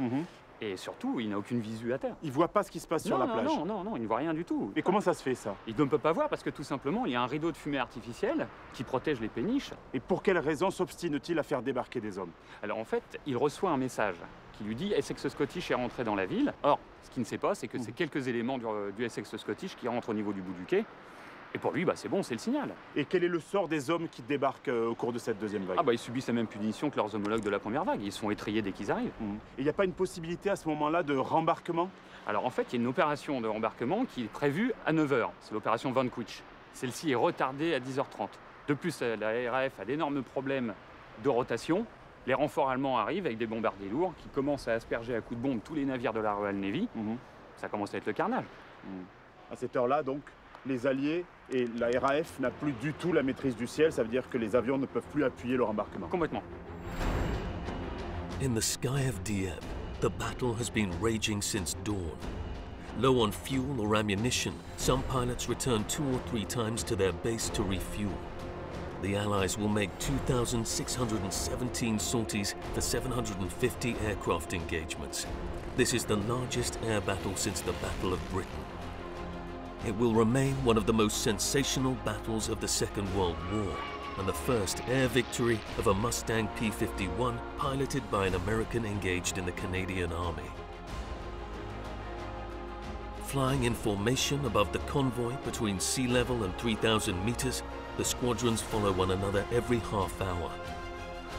S3: Et surtout, il n'a aucune visu à terre.
S4: Il ne voit pas ce qui se passe sur la plage?
S3: Non, il ne voit rien du tout.
S4: Et comment ça se fait, ça?
S3: Il ne peut pas voir parce que tout simplement, il y a un rideau de fumée artificielle qui protège les péniches.
S4: Et pour quelle raison s'obstine-t-il à faire débarquer des hommes?
S3: Alors en fait, il reçoit un message qui lui dit Essex Scottish est rentré dans la ville. Or, ce qu'il ne sait pas, c'est que c'est quelques éléments du Essex Scottish qui rentrent au niveau du bout du quai. Et pour lui, c'est bon, c'est le signal.
S4: Et quel est le sort des hommes qui débarquent au cours de cette deuxième vague?
S3: Ils subissent la même punition que leurs homologues de la première vague. Ils sont étrillés dès qu'ils arrivent.
S4: Et il n'y a pas une possibilité à ce moment-là de rembarquement?
S3: Alors en fait, il y a une opération de rembarquement qui est prévue à 9h. C'est l'opération Vanquish. Celle-ci est retardée à 10h30. De plus, la RAF a d'énormes problèmes de rotation. Les renforts allemands arrivent avec des bombardiers lourds qui commencent à asperger à coups de bombe tous les navires de la Royal Navy. Ça commence à être le carnage.
S4: À cette heure-là, donc, les Alliés et la RAF n'a plus du tout la maîtrise du ciel. Ça veut dire que les avions ne peuvent plus appuyer leur embarquement.
S3: Complètement.
S1: In the sky of Dieppe, the battle has been raging since dawn. Low on fuel or ammunition, some pilots return 2 or 3 times to their base to refuel. The Allies will make 2,617 sorties for 750 aircraft engagements. This is the largest air battle since the Battle of Britain. It will remain one of the most sensational battles of the Second World War, and the first air victory of a Mustang P-51 piloted by an American engaged in the Canadian Army. Flying in formation above the convoy between sea level and 3,000 meters, the squadrons follow one another every half hour.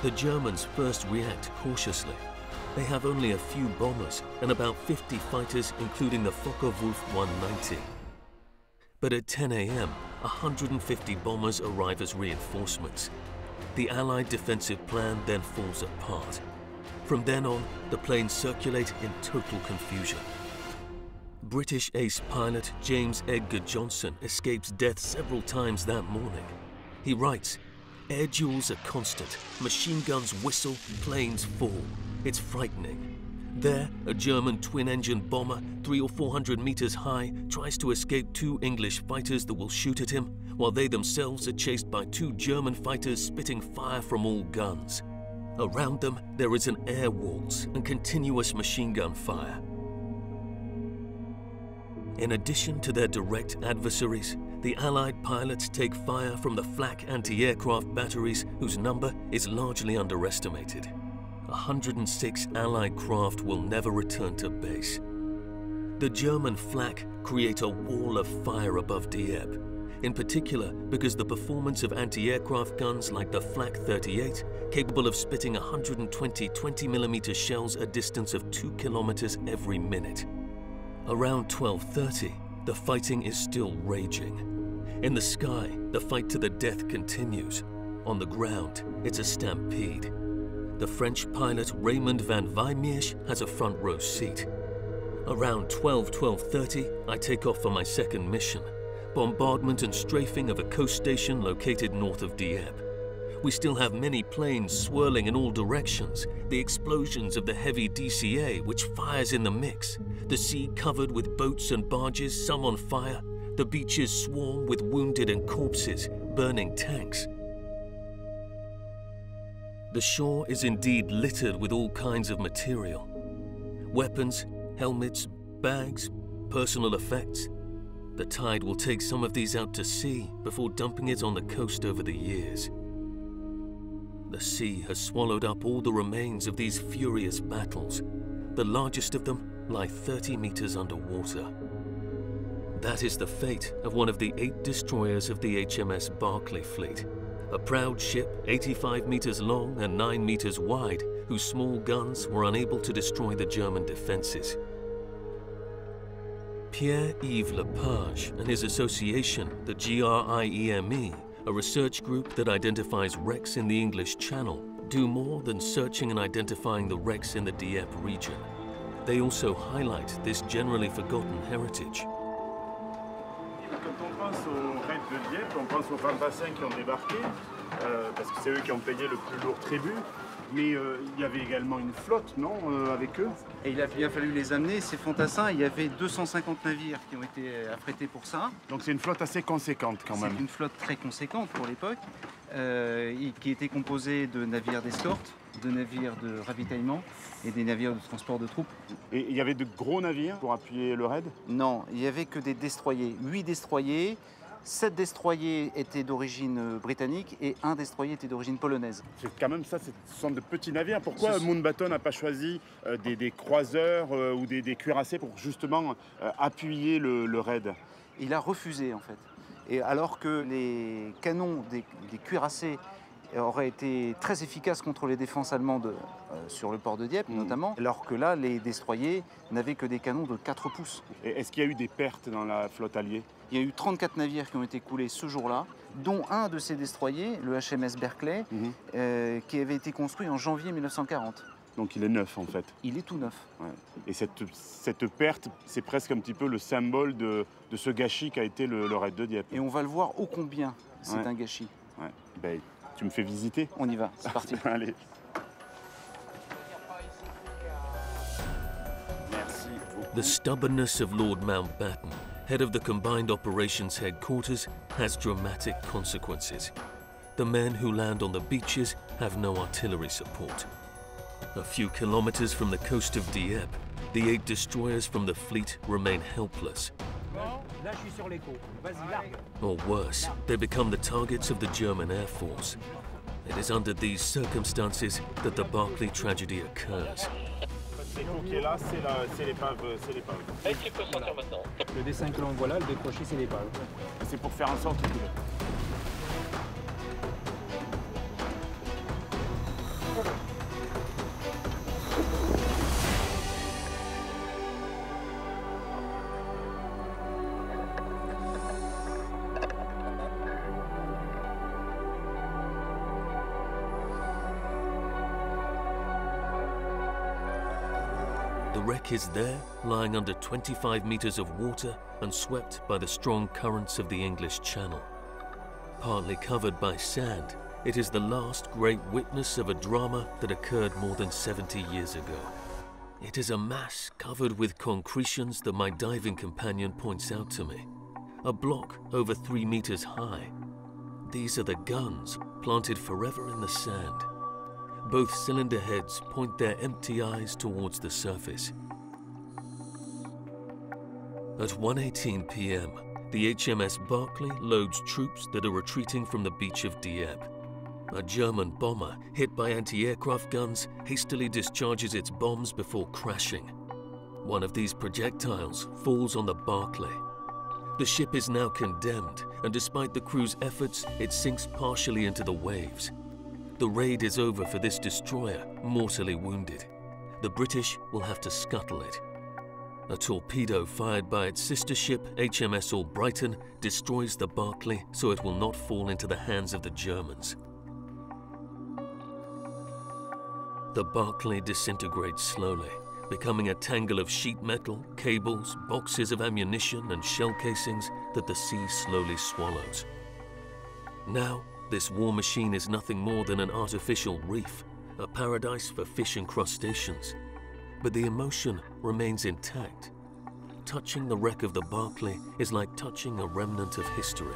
S1: The Germans first react cautiously. They have only a few bombers and about 50 fighters, including the Focke-Wulf 190. But at 10 a.m., 150 bombers arrive as reinforcements. The Allied defensive plan then falls apart. From then on, the planes circulate in total confusion. British ace pilot James Edgar Johnson escapes death several times that morning. He writes, "Air duels are constant. Machine guns whistle, planes fall. It's frightening." There, a German twin-engine bomber, 300 or 400 meters high, tries to escape 2 English fighters that will shoot at him, while they themselves are chased by 2 German fighters spitting fire from all guns. Around them, there is an air waltz and continuous machine gun fire. In addition to their direct adversaries, the Allied pilots take fire from the flak anti-aircraft batteries, whose number is largely underestimated. 106 Allied craft will never return to base. The German flak create a wall of fire above Dieppe. in particular because the performance of anti-aircraft guns like the Flak 38, capable of spitting 120 20mm shells a distance of 2 kilometers every minute. Around 12:30, the fighting is still raging. In the sky, the fight to the death continues. On the ground, it's a stampede. The French pilot Raymond van Wijmeersch has a front row seat. Around 12:30, I take off for my second mission, bombardment and strafing of a coast station located north of Dieppe. We still have many planes swirling in all directions, the explosions of the heavy DCA which fires in the mix, the sea covered with boats and barges, some on fire, the beaches swarm with wounded and corpses, burning tanks. The shore is indeed littered with all kinds of material. Weapons, helmets, bags, personal effects. The tide will take some of these out to sea before dumping it on the coast over the years. The sea has swallowed up all the remains of these furious battles. The largest of them lie 30 meters underwater. That is the fate of one of the 8 destroyers of the HMS Barclay fleet, a proud ship 85 meters long and 9 meters wide, whose small guns were unable to destroy the German defenses. Pierre-Yves Lepage and his association, the GRIEME, a research group that identifies wrecks in the English Channel, do more than searching and identifying the wrecks in the Dieppe region. They also highlight this generally forgotten heritage.
S4: Quand on pense au raid de Dieppe, on pense aux 20 bassins qui ont débarqué, parce que c'est eux qui ont payé le plus lourd tribut. Mais il y avait également une flotte, non, avec eux?
S8: Et il a bien fallu les amener, ces fantassins. Il y avait 250 navires qui ont été affrétés pour ça.
S4: Donc c'est une flotte assez conséquente quand même.
S8: C'est une flotte très conséquente pour l'époque, qui était composée de navires d'escorte, de navires de ravitaillement et des navires de transport de troupes.
S4: Et il y avait de gros navires pour appuyer le raid?
S8: Non, il n'y avait que des destroyers. 8 destroyers. 7 destroyers étaient d'origine britannique et 1 destroyer était d'origine polonaise.
S4: C'est quand même ça, ce sont de petits navires. Pourquoi Mountbatten n'a pas choisi des croiseurs ou des cuirassés pour justement appuyer le raid?
S8: Il a refusé en fait. Et alors que les canons des cuirassés auraient été très efficaces contre les défenses allemandes sur le port de Dieppe notamment, alors que là, les destroyers n'avaient que des canons de 4 pouces.
S4: Et est-ce qu'il y a eu des pertes dans la flotte alliée?
S8: Il y a eu 34 navires qui ont été coulés ce jour-là, dont un de ces destroyers, le HMS Berkeley, qui avait été construit en janvier 1940.
S4: Donc il est neuf en fait.
S8: Il est tout neuf.
S4: Ouais. Et cette perte, c'est presque un petit peu le symbole de ce gâchis qu'a été le raid de Dieppe.
S8: Et on va le voir ô combien c'est un gâchis.
S4: Ouais. Ben, tu me fais visiter?
S8: On y va, c'est parti.
S4: Allez. Merci beaucoup.
S1: The stubbornness of Lord Mountbatten, head of the Combined Operations Headquarters, has dramatic consequences. The men who land on the beaches have no artillery support. A few kilometers from the coast of Dieppe, the 8 destroyers from the fleet remain helpless. Or worse, they become the targets of the German Air Force. It is under these circumstances that the Barclay tragedy occurs.
S4: L'écho qui est là, c'est l'épave.
S5: Est-ce qu'il peut sortir maintenant? Le dessin que l'on voit là, le décroché, c'est l'épave.
S4: C'est pour faire en sorte que...
S1: The wreck is there, lying under 25 meters of water and swept by the strong currents of the English Channel. Partly covered by sand, it is the last great witness of a drama that occurred more than 70 years ago. It is a mass covered with concretions that my diving companion points out to me. A block over 3 meters high. These are the guns, planted forever in the sand. Both cylinder heads point their empty eyes towards the surface. At 1:18 p.m., the HMS Barclay loads troops that are retreating from the beach of Dieppe. A German bomber, hit by anti-aircraft guns, hastily discharges its bombs before crashing. One of these projectiles falls on the Barclay. The ship is now condemned, and despite the crew's efforts, it sinks partially into the waves. The raid is over for this destroyer, mortally wounded. The British will have to scuttle it. A torpedo fired by its sister ship, HMS Albrighton, destroys the Barclay so it will not fall into the hands of the Germans. The Barclay disintegrates slowly, becoming a tangle of sheet metal, cables, boxes of ammunition and shell casings that the sea slowly swallows. Now, this war machine is nothing more than an artificial reef, a paradise for fish and crustaceans. But the emotion remains intact. Touching the wreck of the Barclay is like touching a remnant of history.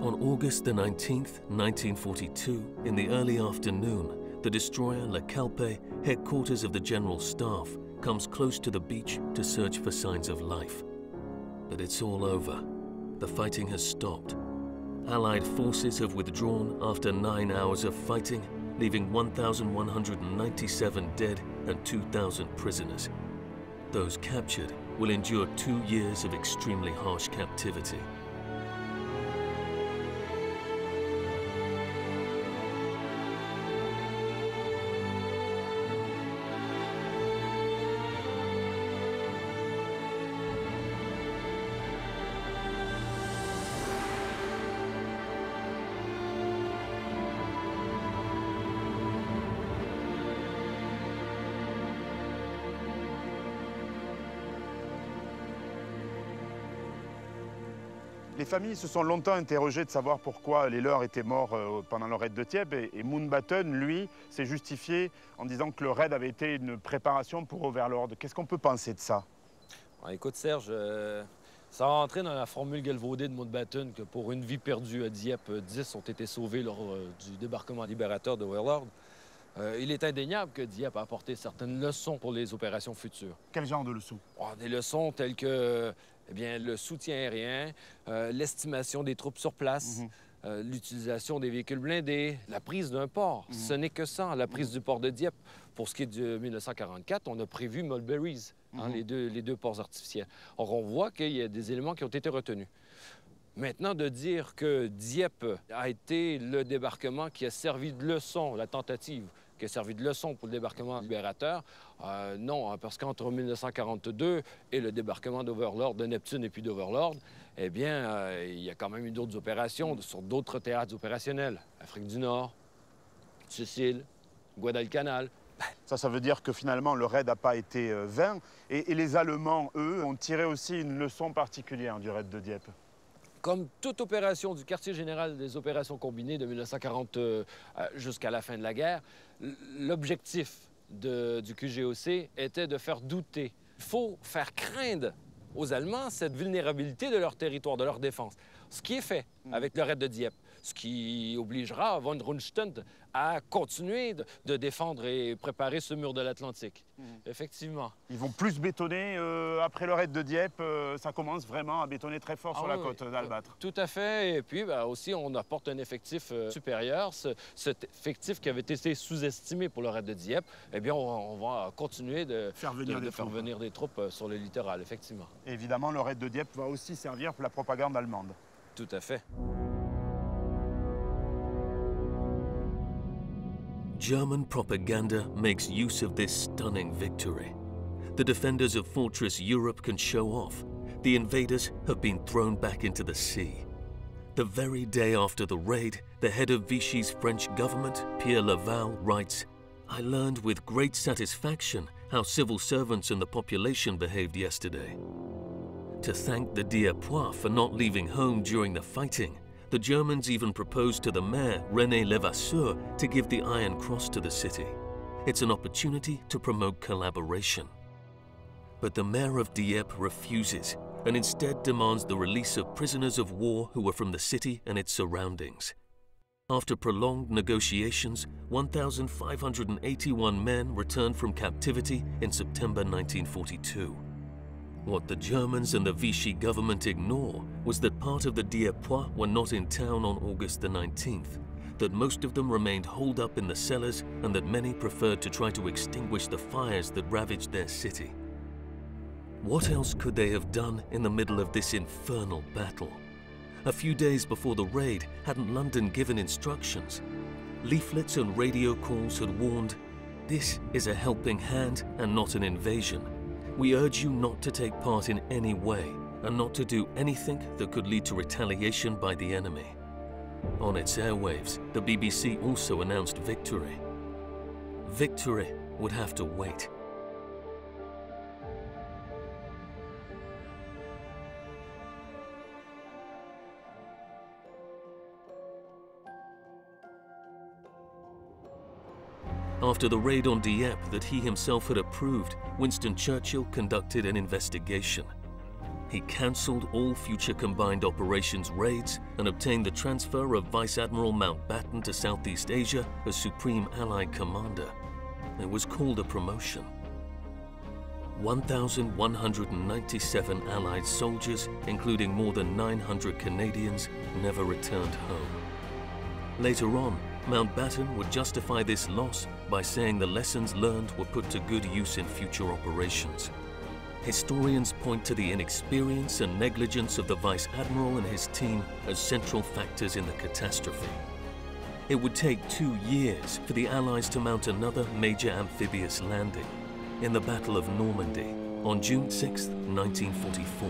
S1: On August the 19th, 1942, in the early afternoon, the destroyer Le Calpe, headquarters of the General Staff, comes close to the beach to search for signs of life. But it's all over. The fighting has stopped. Allied forces have withdrawn after 9 hours of fighting, leaving 1,197 dead and 2,000 prisoners. Those captured will endure 2 years of extremely harsh captivity.
S4: Les familles se sont longtemps interrogées de savoir pourquoi les leurs étaient morts pendant le raid de Dieppe. Et Mountbatten, lui, s'est justifié en disant que le raid avait été une préparation pour Overlord. Qu'est-ce qu'on peut penser de ça?
S5: Écoute, Serge, ça a entré dans la formule galvaudée de Mountbatten que pour une vie perdue à Dieppe, 10 ont été sauvés lors du débarquement libérateur d'Overlord. Il est indéniable que Dieppe a apporté certaines leçons pour les opérations futures.
S4: Quel genre de leçons?
S5: Des leçons telles que le soutien aérien, l'estimation des troupes sur place, l'utilisation des véhicules blindés, la prise d'un port. Ce n'est que ça, la prise du port de Dieppe. Pour ce qui est de 1944, on a prévu Mulberries, les deux ports artificiels. Or, on voit qu'il y a des éléments qui ont été retenus. Maintenant, de dire que Dieppe a été le débarquement qui a servi de leçon, la tentative, qui a servi de leçon pour le débarquement libérateur, non, parce qu'entre 1942 et le débarquement d'Overlord, de Neptune et puis d'Overlord, eh bien, il y a quand même eu d'autres opérations sur d'autres théâtres opérationnels. Afrique du Nord, Sicile, Guadalcanal.
S4: Ça veut dire que finalement, le raid n'a pas été vain. Et les Allemands, eux, ont tiré aussi une leçon particulière du raid de Dieppe.
S5: Comme toute opération du quartier général des opérations combinées de 1940 jusqu'à la fin de la guerre, l'objectif du QGOC était de faire douter. Il faut faire craindre aux Allemands cette vulnérabilité de leur territoire, de leur défense. Ce qui est fait avec le raid de Dieppe, ce qui obligera von Rundstedt à continuer de défendre et préparer ce mur de l'Atlantique. Effectivement.
S4: Ils vont plus bétonner après le raid de Dieppe. Ça commence vraiment à bétonner très fort sur la côte d'Albâtre.
S5: Tout à fait. Et puis aussi, on apporte un effectif supérieur. Cet effectif qui avait été sous-estimé pour le raid de Dieppe, eh bien, on va continuer de faire venir des troupes sur le littoral, effectivement.
S4: Et évidemment, le raid de Dieppe va aussi servir pour la propagande allemande.
S5: Tout à fait.
S1: German propaganda makes use of this stunning victory. The defenders of Fortress Europe can show off. The invaders have been thrown back into the sea. The very day after the raid, the head of Vichy's French government, Pierre Laval, writes, "I learned with great satisfaction how civil servants and the population behaved yesterday." To thank the Diepois for not leaving home during the fighting, the Germans even proposed to the mayor, René Levasseur, to give the Iron Cross to the city. It's an opportunity to promote collaboration. But the mayor of Dieppe refuses, and instead demands the release of prisoners of war who were from the city and its surroundings. After prolonged negotiations, 1,581 men returned from captivity in September 1942. What the Germans and the Vichy government ignore was that part of the Dieppe were not in town on August the 19th, that most of them remained holed up in the cellars, and that many preferred to try to extinguish the fires that ravaged their city. What else could they have done in the middle of this infernal battle? A few days before the raid, hadn't London given instructions? Leaflets and radio calls had warned, "This is a helping hand and not an invasion. We urge you not to take part in any way and not to do anything that could lead to retaliation by the enemy." On its airwaves, the BBC also announced victory. Victory would have to wait. After the raid on Dieppe that he himself had approved, Winston Churchill conducted an investigation. He cancelled all future combined operations raids and obtained the transfer of Vice Admiral Mountbatten to Southeast Asia as Supreme Allied Commander. It was called a promotion. 1,197 Allied soldiers, including more than 900 Canadians, never returned home. Later on, Mountbatten would justify this loss by saying the lessons learned were put to good use in future operations. Historians point to the inexperience and negligence of the Vice Admiral and his team as central factors in the catastrophe. It would take 2 years for the Allies to mount another major amphibious landing in the Battle of Normandy on June 6, 1944.